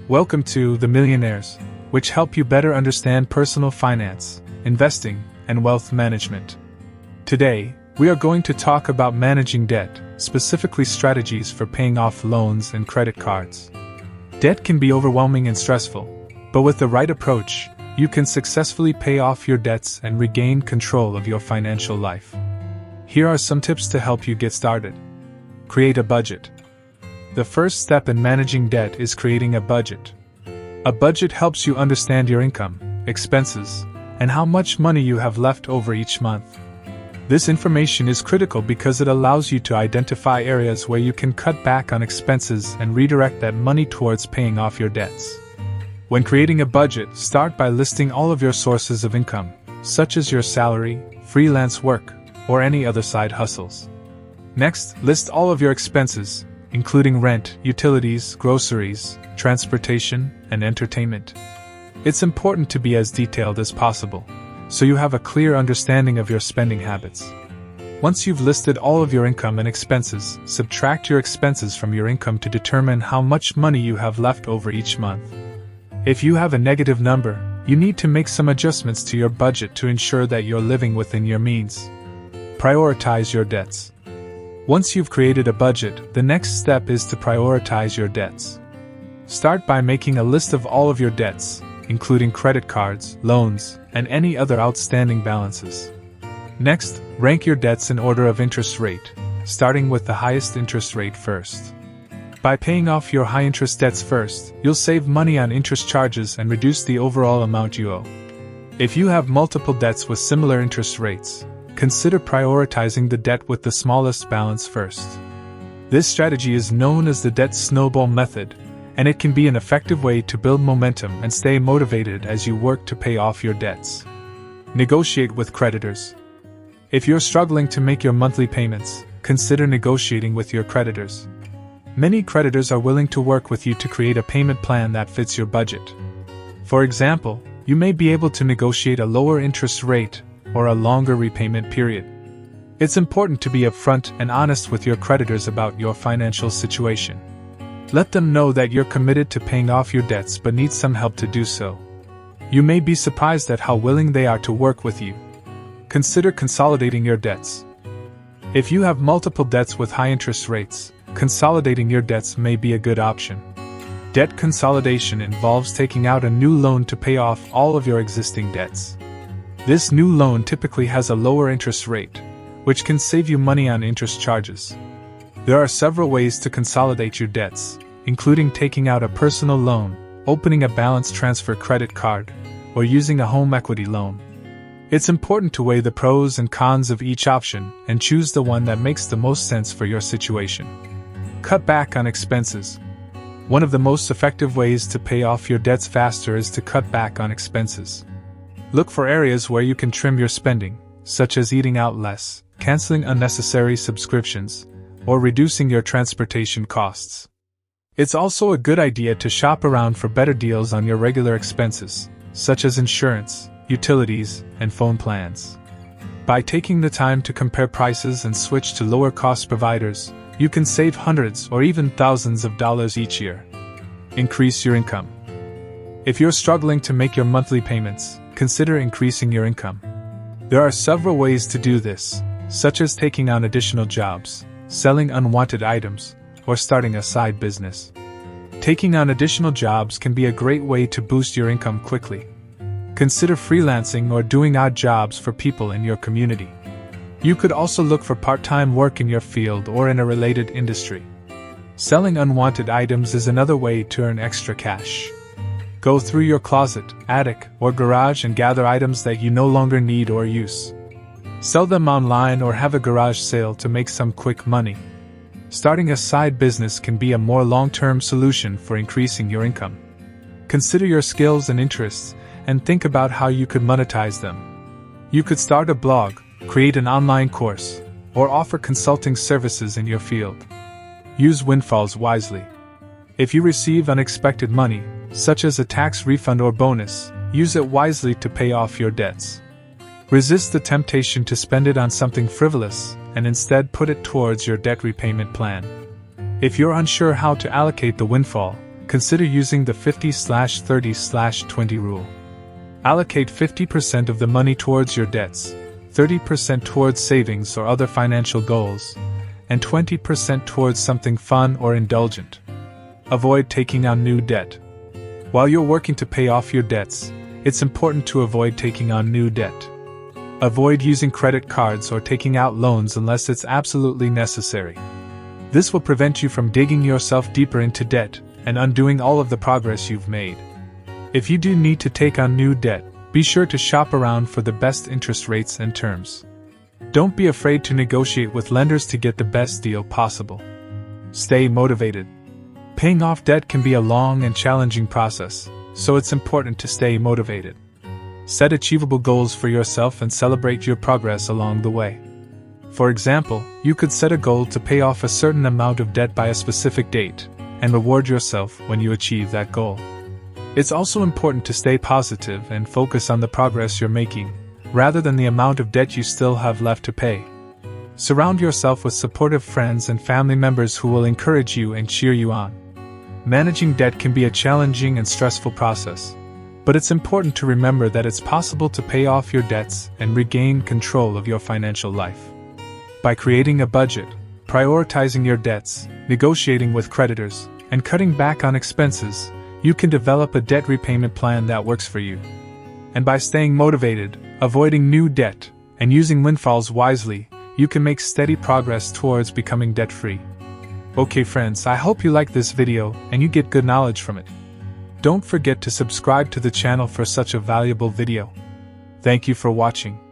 Welcome to The Millionaires, which help you better understand personal finance, investing, and wealth management. Today, we are going to talk about managing debt, specifically strategies for paying off loans and credit cards. Debt can be overwhelming and stressful, but with the right approach, you can successfully pay off your debts and regain control of your financial life. Here are some tips to help you get started. Create a budget. The first step in managing debt is creating a budget. A budget helps you understand your income, expenses, and how much money you have left over each month. This information is critical because it allows you to identify areas where you can cut back on expenses and redirect that money towards paying off your debts. When creating a budget, start by listing all of your sources of income, such as your salary, freelance work, or any other side hustles. Next, list all of your expenses, including rent, utilities, groceries, transportation, and entertainment. It's important to be as detailed as possible, so you have a clear understanding of your spending habits. Once you've listed all of your income and expenses, subtract your expenses from your income to determine how much money you have left over each month. If you have a negative number, you need to make some adjustments to your budget to ensure that you're living within your means. Prioritize your debts. Once you've created a budget, the next step is to prioritize your debts. Start by making a list of all of your debts, including credit cards, loans, and any other outstanding balances. Next, rank your debts in order of interest rate, starting with the highest interest rate first. By paying off your high-interest debts first, you'll save money on interest charges and reduce the overall amount you owe. If you have multiple debts with similar interest rates, consider prioritizing the debt with the smallest balance first. This strategy is known as the debt snowball method, and it can be an effective way to build momentum and stay motivated as you work to pay off your debts. Negotiate with creditors. If you're struggling to make your monthly payments, consider negotiating with your creditors. Many creditors are willing to work with you to create a payment plan that fits your budget. For example, you may be able to negotiate a lower interest rate or a longer repayment period. It's important to be upfront and honest with your creditors about your financial situation. Let them know that you're committed to paying off your debts but need some help to do so. You may be surprised at how willing they are to work with you. Consider consolidating your debts. If you have multiple debts with high interest rates, consolidating your debts may be a good option. Debt consolidation involves taking out a new loan to pay off all of your existing debts. This new loan typically has a lower interest rate, which can save you money on interest charges. There are several ways to consolidate your debts, including taking out a personal loan, opening a balance transfer credit card, or using a home equity loan. It's important to weigh the pros and cons of each option and choose the one that makes the most sense for your situation. Cut back on expenses. One of the most effective ways to pay off your debts faster is to cut back on expenses. Look for areas where you can trim your spending, such as eating out less, canceling unnecessary subscriptions, or reducing your transportation costs. It's also a good idea to shop around for better deals on your regular expenses, such as insurance, utilities, and phone plans. By taking the time to compare prices and switch to lower-cost providers, you can save hundreds or even thousands of dollars each year. Increase your income. If you're struggling to make your monthly payments, consider increasing your income. There are several ways to do this, such as taking on additional jobs, selling unwanted items, or starting a side business. Taking on additional jobs can be a great way to boost your income quickly. Consider freelancing or doing odd jobs for people in your community. You could also look for part-time work in your field or in a related industry. Selling unwanted items is another way to earn extra cash. Go through your closet, attic, or garage and gather items that you no longer need or use. Sell them online or have a garage sale to make some quick money. Starting a side business can be a more long-term solution for increasing your income. Consider your skills and interests and think about how you could monetize them. You could start a blog, create an online course, or offer consulting services in your field. Use Windfalls wisely. If you receive unexpected money, such as a tax refund or bonus, use it wisely to pay off your debts. Resist the temptation to spend it on something frivolous, and instead put it towards your debt repayment plan. If you're unsure how to allocate the windfall, consider using the 50/30/20 rule. Allocate 50% of the money towards your debts, 30% towards savings or other financial goals, and 20% towards something fun or indulgent. Avoid taking on new debt. While you're working to pay off your debts, it's important to avoid taking on new debt. Avoid using credit cards or taking out loans unless it's absolutely necessary. This will prevent you from digging yourself deeper into debt and undoing all of the progress you've made. If you do need to take on new debt, be sure to shop around for the best interest rates and terms. Don't be afraid to negotiate with lenders to get the best deal possible. Stay motivated. Paying off debt can be a long and challenging process, so it's important to stay motivated. Set achievable goals for yourself and celebrate your progress along the way. For example, you could set a goal to pay off a certain amount of debt by a specific date, and reward yourself when you achieve that goal. It's also important to stay positive and focus on the progress you're making, rather than the amount of debt you still have left to pay. Surround yourself with supportive friends and family members who will encourage you and cheer you on. Managing debt can be a challenging and stressful process, but it's important to remember that it's possible to pay off your debts and regain control of your financial life. By creating a budget, prioritizing your debts, negotiating with creditors, and cutting back on expenses, you can develop a debt repayment plan that works for you. And by staying motivated, avoiding new debt, and using windfalls wisely, you can make steady progress towards becoming debt-free. Okay friends, I hope you like this video and you get good knowledge from it. Don't forget to subscribe to the channel for such a valuable video. Thank you for watching.